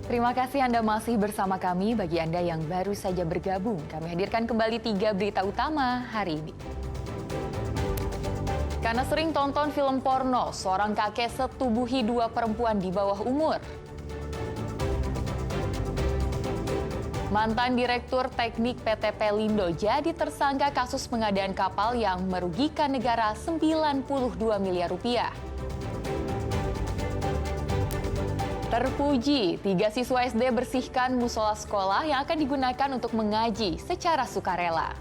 Terima kasih Anda masih bersama kami. Bagi Anda yang baru saja bergabung, kami hadirkan kembali 3 berita utama hari ini. Karena sering tonton film porno, seorang kakek setubuhi 2 perempuan di bawah umur. Mantan Direktur Teknik PT Pelindo jadi tersangka kasus pengadaan kapal yang merugikan negara 92 miliar rupiah. Terpuji, 3 siswa SD bersihkan musola sekolah yang akan digunakan untuk mengaji secara sukarela.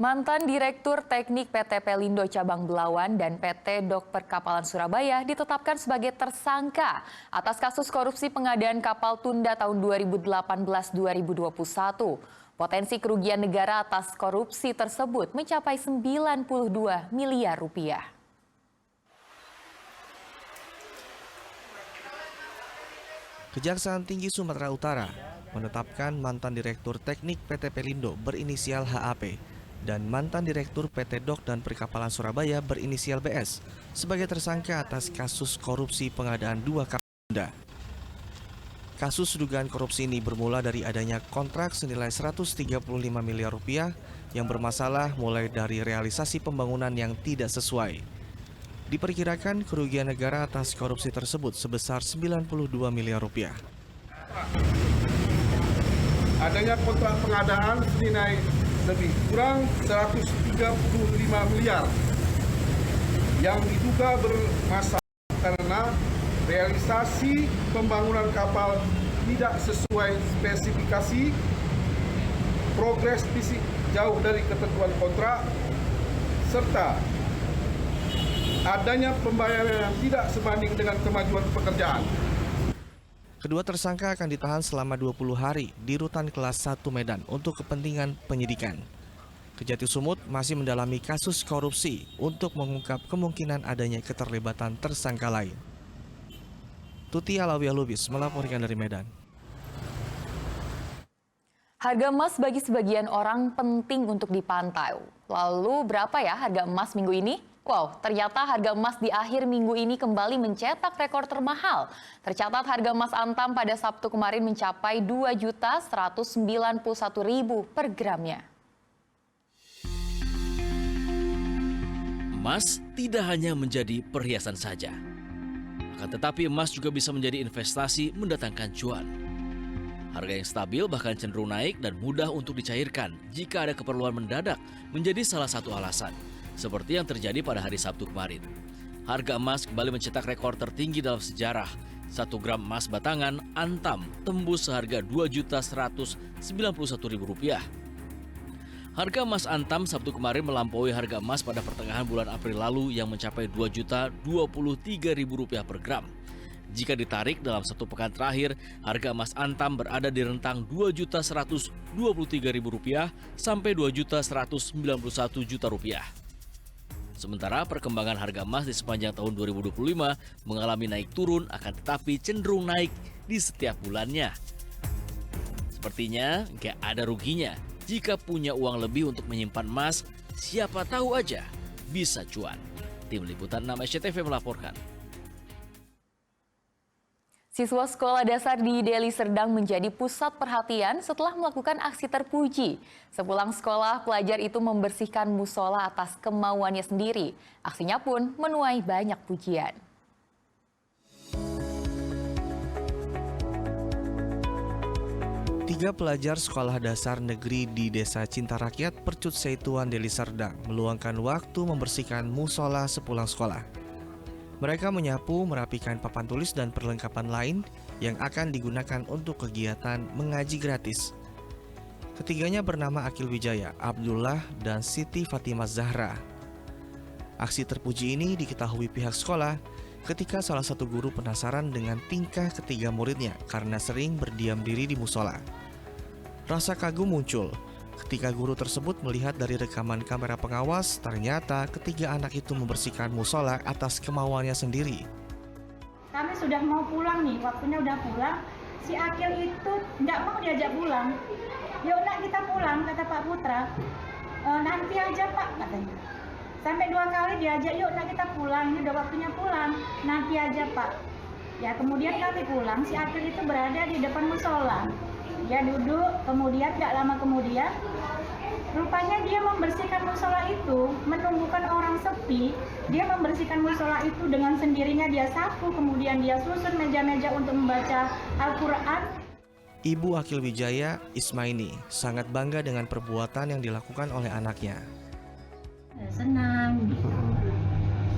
Mantan Direktur Teknik PT Pelindo Cabang Belawan dan PT Dok Perkapalan Surabaya ditetapkan sebagai tersangka atas kasus korupsi pengadaan kapal tunda tahun 2018-2021. Potensi kerugian negara atas korupsi tersebut mencapai 92 miliar rupiah. Kejaksaan Tinggi Sumatera Utara menetapkan mantan Direktur Teknik PT Pelindo berinisial HAP dan mantan Direktur PT Dok dan Perkapalan Surabaya berinisial BS sebagai tersangka atas kasus korupsi pengadaan 2 kapal tunda. Kasus dugaan korupsi ini bermula dari adanya kontrak senilai 135 miliar rupiah yang bermasalah mulai dari realisasi pembangunan yang tidak sesuai. Diperkirakan kerugian negara atas korupsi tersebut sebesar 92 miliar rupiah. Adanya kontrak pengadaan senilai lebih kurang 135 miliar yang diduga bermasalah karena realisasi pembangunan kapal tidak sesuai spesifikasi, progres fisik jauh dari ketentuan kontrak, serta adanya pembayaran yang tidak sebanding dengan kemajuan pekerjaan. Kedua tersangka akan ditahan selama 20 hari di Rutan Kelas 1 Medan untuk kepentingan penyidikan. Kejati Sumut masih mendalami kasus korupsi untuk mengungkap kemungkinan adanya keterlibatan tersangka lain. Tuti Alawiyah Lubis melaporkan dari Medan. Harga emas bagi sebagian orang penting untuk dipantau. Lalu berapa ya harga emas minggu ini? Wow, ternyata harga emas di akhir minggu ini kembali mencetak rekor termahal. Tercatat harga emas Antam pada Sabtu kemarin mencapai Rp2.191.000 per gramnya. Emas tidak hanya menjadi perhiasan saja. Akan tetapi emas juga bisa menjadi investasi mendatangkan cuan. Harga yang stabil bahkan cenderung naik dan mudah untuk dicairkan jika ada keperluan mendadak menjadi salah satu alasan. Seperti yang terjadi pada hari Sabtu kemarin. Harga emas kembali mencetak rekor tertinggi dalam sejarah. 1 gram emas batangan Antam tembus seharga Rp2.191.000. Harga emas Antam Sabtu kemarin melampaui harga emas pada pertengahan bulan April lalu yang mencapai Rp2.023.000 per gram. Jika ditarik dalam 1 pekan terakhir, harga emas Antam berada di rentang Rp2.123.000 sampai Rp2.191.000. Sementara perkembangan harga emas di sepanjang tahun 2025 mengalami naik turun akan tetapi cenderung naik di setiap bulannya. Sepertinya nggak ada ruginya. Jika punya uang lebih untuk menyimpan emas, siapa tahu aja bisa cuan. Tim Liputan 6 SCTV melaporkan. Siswa sekolah dasar di Deli Serdang menjadi pusat perhatian setelah melakukan aksi terpuji. Sepulang sekolah, pelajar itu membersihkan musola atas kemauannya sendiri. Aksinya pun menuai banyak pujian. Tiga pelajar sekolah dasar negeri di Desa Cinta Rakyat, Percut Seituan, Deli Serdang meluangkan waktu membersihkan musola sepulang sekolah. Mereka menyapu, merapikan papan tulis dan perlengkapan lain yang akan digunakan untuk kegiatan mengaji gratis. Ketiganya bernama Akil Wijaya, Abdullah, dan Siti Fatimah Zahra. Aksi terpuji ini diketahui pihak sekolah ketika salah satu guru penasaran dengan tingkah ketiga muridnya karena sering berdiam diri di musola. Rasa kagum muncul ketika guru tersebut melihat dari rekaman kamera pengawas, ternyata ketiga anak itu membersihkan musola atas kemauannya sendiri. Kami sudah mau pulang nih, waktunya udah pulang. Si Akil itu nggak mau diajak pulang. Yuk nak kita pulang, kata Pak Putra. Nanti aja Pak, katanya. Sampai 2 kali diajak, yuk nak kita pulang, ini udah waktunya pulang, nanti aja Pak. Ya kemudian kami pulang, si Akil itu berada di depan musola. Dia duduk, kemudian gak lama kemudian, rupanya dia membersihkan musola itu, menunggukan orang sepi. Dia membersihkan musola itu dengan sendirinya, dia sapu, kemudian dia susun meja-meja untuk membaca Al-Quran. Ibu Akil Wijaya, Ismaini, sangat bangga dengan perbuatan yang dilakukan oleh anaknya. Senang gitu.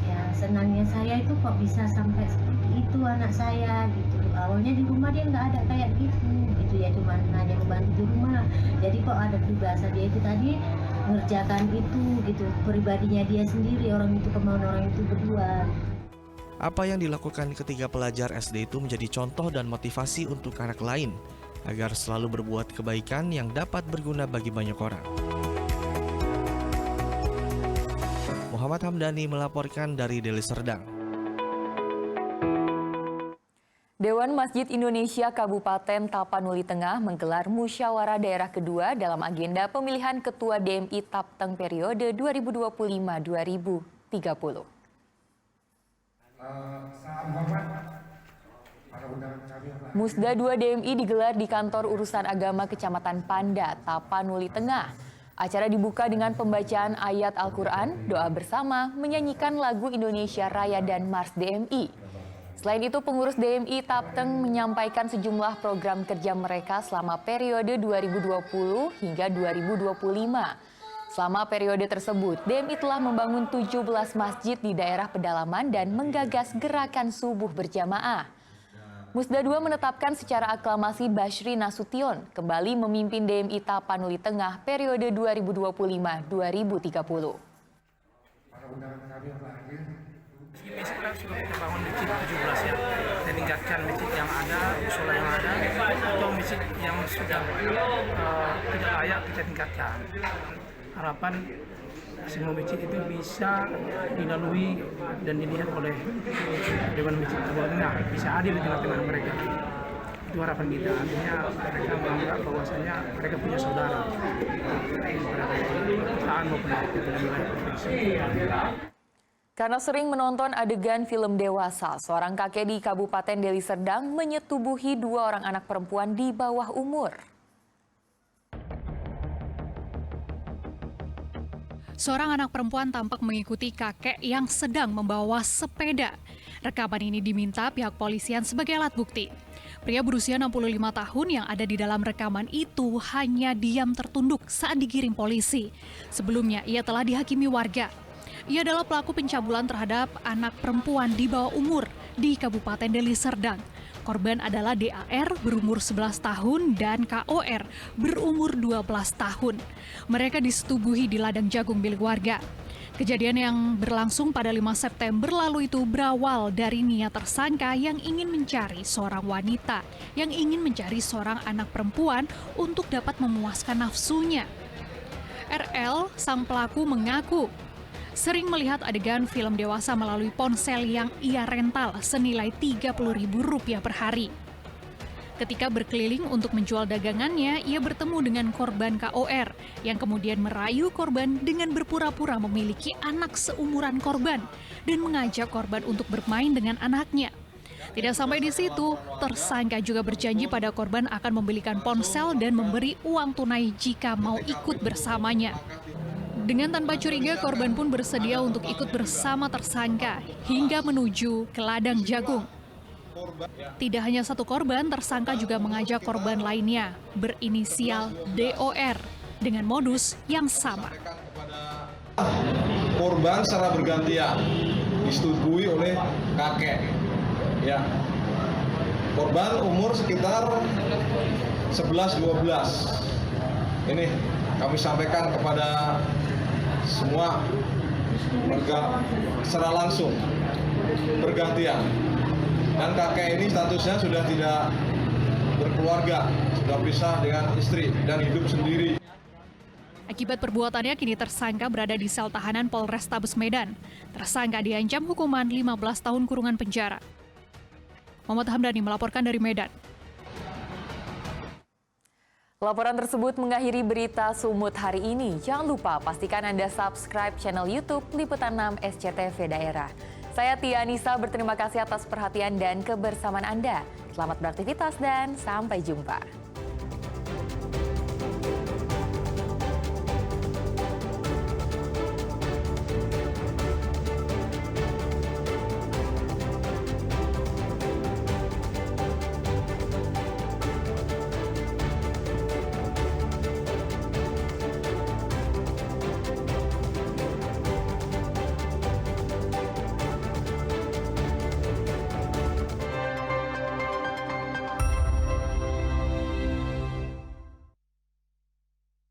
Ya senangnya saya itu kok bisa sampai seperti itu anak saya gitu. Awalnya di rumah dia nggak ada kayak gitu ya, cuma hanya membantu di rumah. Jadi kok ada peribahasa dia itu tadi mengerjakan itu gitu, pribadinya dia sendiri, orang itu kemauan orang itu berdua. Apa yang dilakukan ketiga pelajar SD itu menjadi contoh dan motivasi untuk anak lain agar selalu berbuat kebaikan yang dapat berguna bagi banyak orang. Muhammad Hamdani melaporkan dari Deli Serdang. Dewan Masjid Indonesia Kabupaten Tapanuli Tengah menggelar musyawarah daerah kedua dalam agenda pemilihan Ketua DMI Tapteng periode 2025-2030. Musda 2 DMI digelar di Kantor Urusan Agama Kecamatan Panda, Tapanuli Tengah. Acara dibuka dengan pembacaan ayat Al-Quran, doa bersama, menyanyikan lagu Indonesia Raya dan Mars DMI. Selain itu, pengurus DMI Tapteng menyampaikan sejumlah program kerja mereka selama periode 2020 hingga 2025. Selama periode tersebut, DMI telah membangun 17 masjid di daerah pedalaman dan menggagas gerakan subuh berjamaah. Musda 2 menetapkan secara aklamasi Bashri Nasution kembali memimpin DMI Tapanuli Tengah periode 2025-2030. Kita sudah kita bangun masjid 17 ya, kita tingkatkan masjid yang ada, musola yang ada, atau masjid yang sudah tidak layak kita tingkatkan. Harapan semua masjid itu bisa dilalui dan dilihat oleh Dewan Masjid Tengah, bisa adil di tengah-tengah mereka. Itu harapan kita, artinya mereka menganggap bahwasanya mereka punya saudara. Karena sering menonton adegan film dewasa, seorang kakek di Kabupaten Deli Serdang menyetubuhi 2 orang anak perempuan di bawah umur. Seorang anak perempuan tampak mengikuti kakek yang sedang membawa sepeda. Rekaman ini diminta pihak polisian sebagai alat bukti. Pria berusia 65 tahun yang ada di dalam rekaman itu hanya diam tertunduk saat digiring polisi. Sebelumnya, ia telah dihakimi warga. Ia adalah pelaku pencabulan terhadap anak perempuan di bawah umur di Kabupaten Deli Serdang. Korban adalah DAR berumur 11 tahun dan KOR berumur 12 tahun. Mereka disetubuhi di ladang jagung milik warga. Kejadian yang berlangsung pada 5 September lalu itu berawal dari niat tersangka yang ingin mencari seorang wanita, yang ingin mencari seorang anak perempuan untuk dapat memuaskan nafsunya. RL, sang pelaku, mengaku sering melihat adegan film dewasa melalui ponsel yang ia rental senilai Rp30.000 per hari. Ketika berkeliling untuk menjual dagangannya, ia bertemu dengan korban KOR yang kemudian merayu korban dengan berpura-pura memiliki anak seumuran korban dan mengajak korban untuk bermain dengan anaknya. Tidak sampai di situ, tersangka juga berjanji pada korban akan membelikan ponsel dan memberi uang tunai jika mau ikut bersamanya. Dengan tanpa curiga, korban pun bersedia untuk ikut bersama tersangka hingga menuju ke ladang jagung. Tidak hanya satu korban, tersangka juga mengajak korban lainnya berinisial DOR dengan modus yang sama. Korban secara bergantian disetujui oleh kakek. Ya. Korban umur sekitar 11-12. Ini kami sampaikan kepada semua warga secara langsung bergantian, dan kakek ini statusnya sudah tidak berkeluarga, sudah pisah dengan istri dan hidup sendiri. Akibat perbuatannya, kini tersangka berada di sel tahanan Polrestabes Medan. Tersangka diancam hukuman 15 tahun kurungan penjara. Muhammad Hamdani melaporkan dari Medan. Laporan tersebut mengakhiri berita Sumut hari ini. Jangan lupa pastikan Anda subscribe channel YouTube Liputan 6 SCTV Daerah. Saya Tia Nisa berterima kasih atas perhatian dan kebersamaan Anda. Selamat beraktivitas dan sampai jumpa.